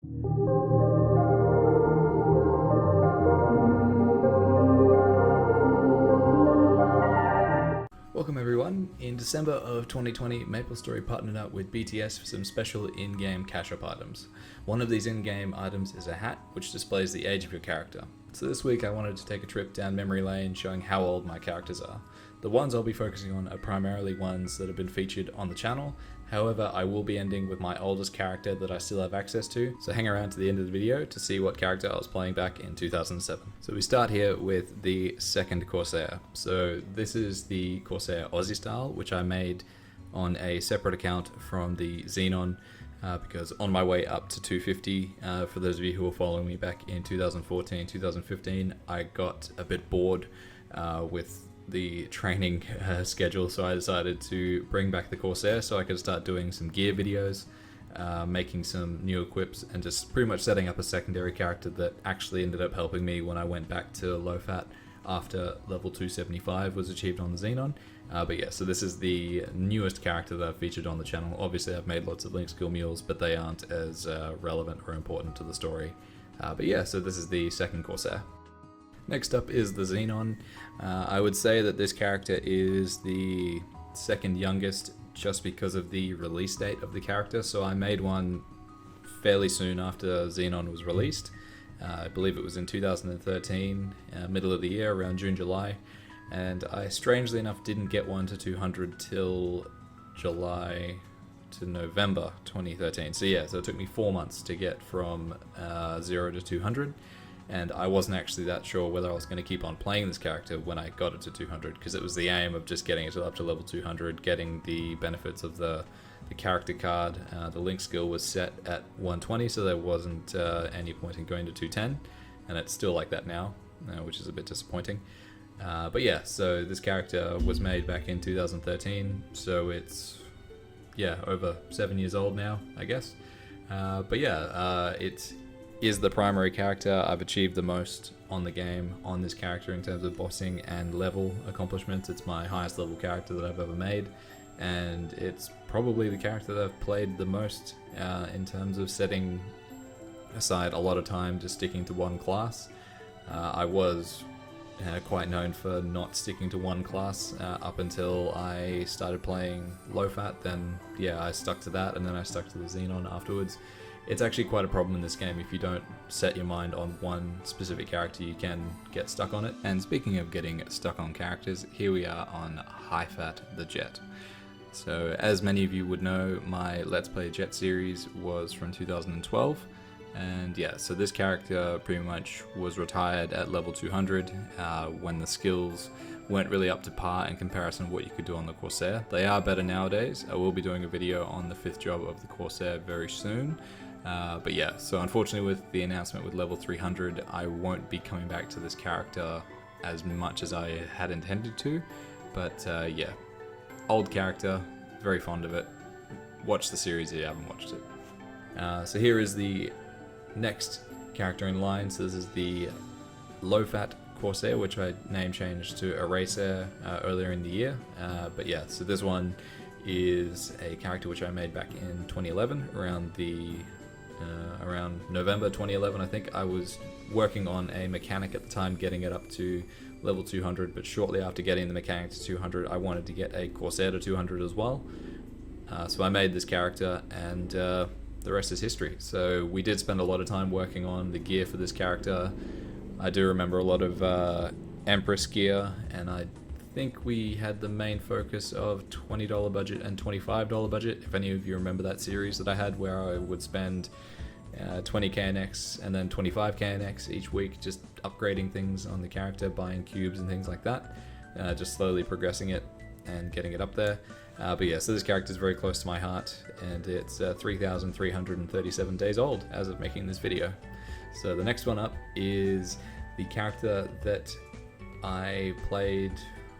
Welcome everyone. In December of 2020, MapleStory partnered up with BTS for some special in-game cash-up items. One of these in-game items is a hat, which displays the age of your character. So this week I wanted to take a trip down memory lane showing how old my characters are. The ones I'll be focusing on are primarily ones that have been featured on the channel. However, I will be ending with my oldest character that I still have access to, so hang around to the end of the video to see what character I was playing back in 2007. So we start here with the second Corsair. So this is the Corsair Aussie style, which I made on a separate account from the Xenon, because on my way up to 250, for those of you who were following me back in 2014, 2015, I got a bit bored with the training schedule, so I decided to bring back the Corsair so I could start doing some gear videos, making some new equips, and just pretty much setting up a secondary character that actually ended up helping me when I went back to low fat after level 275 was achieved on the Xenon. But yeah, so this is the newest character that I've featured on the channel. Obviously I've made lots of link skill mules, but they aren't as relevant or important to the story. But yeah, so this is the second Corsair. Next up is the Xenon. I would say that this character is the second youngest just because of the release date of the character. So I made one fairly soon after Xenon was released. I believe it was in 2013, middle of the year, around June, July. And I strangely enough didn't get one to 200 till July to November 2013. So yeah, so it took me 4 months to get from 0 to 200. And I wasn't actually that sure whether I was going to keep on playing this character when I got it to 200, because it was the aim of just getting it up to level 200, getting the benefits of the character card. The link skill was set at 120, so there wasn't any point in going to 210, and it's still like that now, which is a bit disappointing. But yeah, so this character was made back in 2013, so it's, yeah, over 7 years old now, I guess. But yeah, it is the primary character. I've achieved the most on the game on this character in terms of bossing and level accomplishments. It's my highest level character that I've ever made, and it's probably the character that I've played the most in terms of setting aside a lot of time just sticking to one class. I was quite known for not sticking to one class up until I started playing low fat. Then yeah, I stuck to that, and then I stuck to the Xenon afterwards. It's actually quite a problem in this game. If you don't set your mind on one specific character, you can get stuck on it. And speaking of getting stuck on characters, here we are on High Fat the Jet. So as many of you would know, my Let's Play Jet series was from 2012. And yeah, so this character pretty much was retired at level 200 when the skills weren't really up to par in comparison to what you could do on the Corsair. They are better nowadays. I will be doing a video on the 5th job of the Corsair very soon. But yeah, so unfortunately with the announcement with level 300, I won't be coming back to this character as much as I had intended to. But yeah, old character, very fond of it. Watch the series if you haven't watched it. So here is the next character in line. So this is the low fat Corsair, which I name changed to Eraser earlier in the year. But yeah, so this one is a character which I made back in 2011, around November 2011, I think. I was working on a mechanic at the time, getting it up to level 200, but shortly after getting the mechanic to 200, I wanted to get a Corsair to 200 as well. So I made this character, and the rest is history. So we did spend a lot of time working on the gear for this character. I do remember a lot of Empress gear, and I think we had the main focus of $20 budget and $25 budget. If any of you remember that series that I had where I would spend 20 KNX and then 25 KNX each week just upgrading things on the character, buying cubes and things like that, just slowly progressing it and getting it up there. But yeah, so this character is very close to my heart, and it's 3,337 days old as of making this video. So the next one up is the character that I played.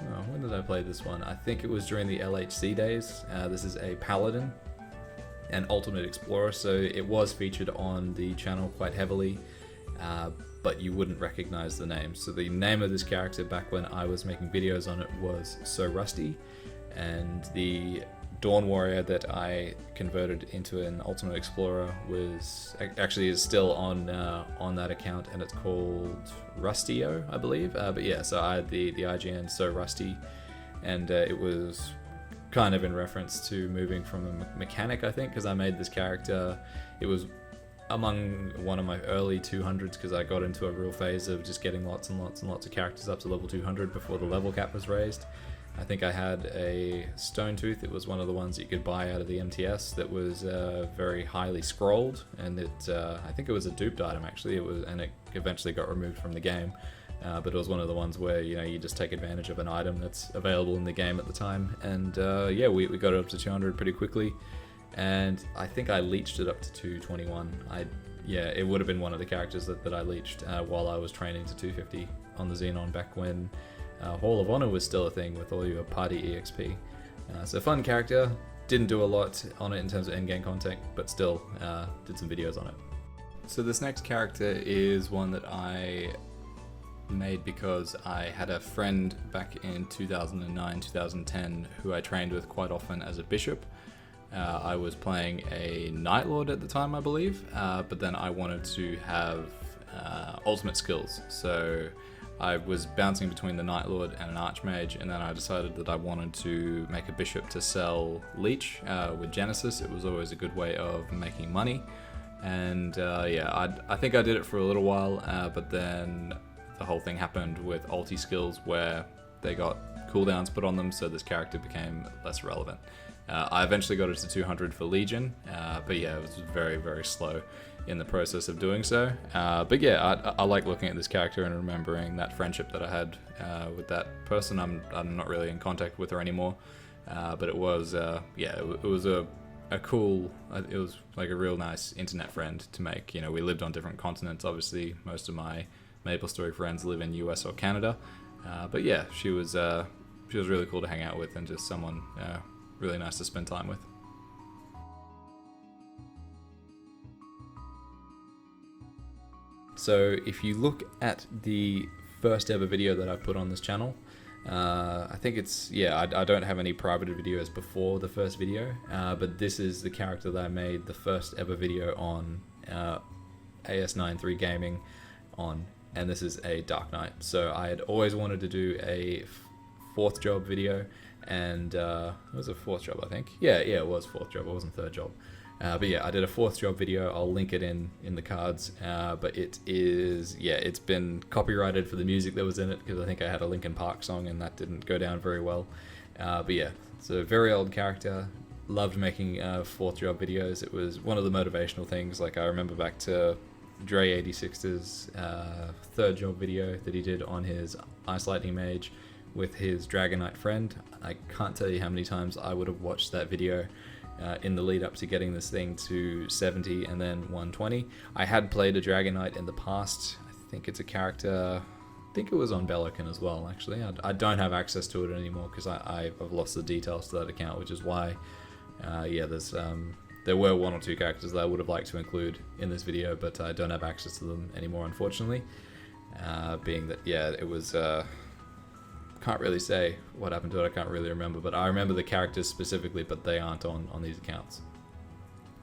Oh, when did I play this one? I think it was during the LHC days. This is a Paladin, an Ultimate Explorer, so it was featured on the channel quite heavily, but you wouldn't recognize the name. So the name of this character back when I was making videos on it was So Rusty, and the Dawn Warrior that I converted into an Ultimate Explorer actually is still on that account, and it's called Rustio, I believe. But yeah, so I had the IGN So Rusty, and it was kind of in reference to moving from a mechanic, I think, because I made this character. It was among one of my early 200s because I got into a real phase of just getting lots and lots and lots of characters up to level 200 before the level cap was raised. I think I had a Stone Tooth. It was one of the ones that you could buy out of the MTS that was very highly scrolled, and I think it was a duped item actually. And it eventually got removed from the game, but it was one of the ones where you just take advantage of an item that's available in the game at the time. And yeah, we got it up to 200 pretty quickly, and I think I leeched it up to 221. It would have been one of the characters that I leeched while I was training to 250 on the Xenon back when Hall of Honor was still a thing with all your party EXP. So fun character, didn't do a lot on it in terms of endgame content, but still did some videos on it. So this next character is one that I made because I had a friend back in 2009, 2010 who I trained with quite often as a bishop. I was playing a Night Lord at the time, I believe, but then I wanted to have ultimate skills. So I was bouncing between the Night Lord and an Archmage, and then I decided that I wanted to make a bishop to sell Leech with Genesis. It was always a good way of making money, and I think I did it for a little while, but then the whole thing happened with ulti skills where they got cooldowns put on them, so this character became less relevant. I eventually got it to 200 for Legion, but yeah, it was very, very slow in the process of doing so. But yeah, I like looking at this character and remembering that friendship that I had with that person. I'm not really in contact with her anymore, but it was it was a cool. It was like a real nice internet friend to make. We lived on different continents. Obviously, most of my MapleStory friends live in US or Canada, but yeah, she was really cool to hang out with and just someone really nice to spend time with. So if you look at the first ever video that I put on this channel, I think I don't have any private videos before the first video, but this is the character that I made the first ever video on AS93 Gaming on, and this is a Dark Knight. So I had always wanted to do a fourth job video, and it was a fourth job, I think. Yeah, it was fourth job, it wasn't third job. But yeah, I did a fourth job video. I'll link it in the cards. But it's been copyrighted for the music that was in it because I think I had a Linkin Park song and that didn't go down very well. But yeah, it's a very old character. Loved making fourth job videos. It was one of the motivational things. Like I remember back to Dre86's third job video that he did on his Ice Lightning Mage with his Dragon Knight friend. I can't tell you how many times I would have watched that video in the lead up to getting this thing to 70 and then 120. I had played a Dragon Knight in the past. I think it's a character, I think it was on Bellocan as well, actually. I don't have access to it anymore because I've lost the details to that account, which is why, there were one or two characters that I would have liked to include in this video, but I don't have access to them anymore, unfortunately. Being that, it was... can't really say what happened to it, I can't really remember, but I remember the characters specifically, but they aren't on these accounts.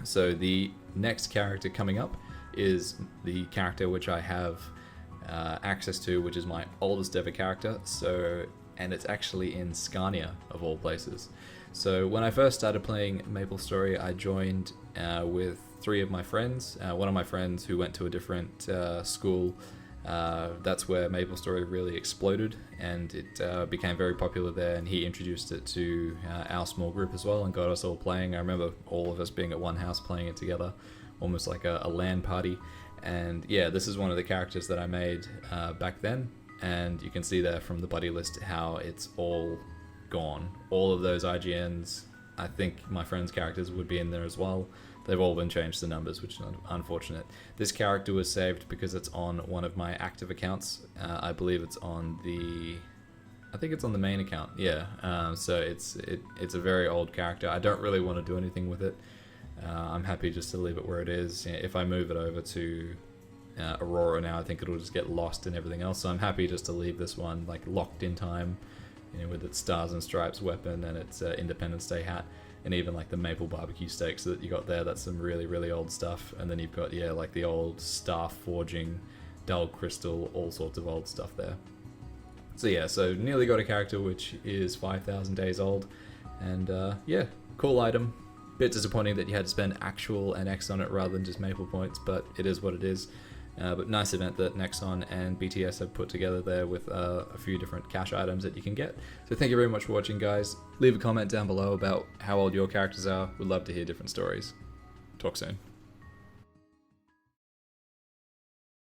So the next character coming up is the character which I have access to, which is my oldest ever character, and it's actually in Scania, of all places. So when I first started playing MapleStory, I joined with three of my friends. One of my friends who went to a different school. That's where MapleStory really exploded, and it became very popular there, and he introduced it to our small group as well and got us all playing. I remember all of us being at one house playing it together, almost like a LAN party. And yeah, this is one of the characters that I made back then, and you can see there from the buddy list how it's all gone. All of those IGNs, I think my friends' characters would be in there as well. They've all been changed to numbers, which is unfortunate. This character was saved because it's on one of my active accounts. I believe it's on I think it's on the main account. Yeah. So it's a very old character. I don't really want to do anything with it. I'm happy just to leave it where it is. If I move it over to Aurora now, I think it'll just get lost in everything else. So I'm happy just to leave this one like locked in time, with its Stars and Stripes weapon and its Independence Day hat. and even like the maple barbecue steaks that you got there, that's some really, really old stuff. And then you've got, yeah, like the old star forging, dull crystal, all sorts of old stuff there. So yeah, so nearly got a character which is 5,000 days old, and yeah, cool item. Bit disappointing that you had to spend actual NX on it rather than just Maple points, but it is what it is. But nice event that Nexon and BTS have put together there with a few different cash items that you can get. So thank you very much for watching, guys. Leave a comment down below about how old your characters are. We'd love to hear different stories. Talk soon.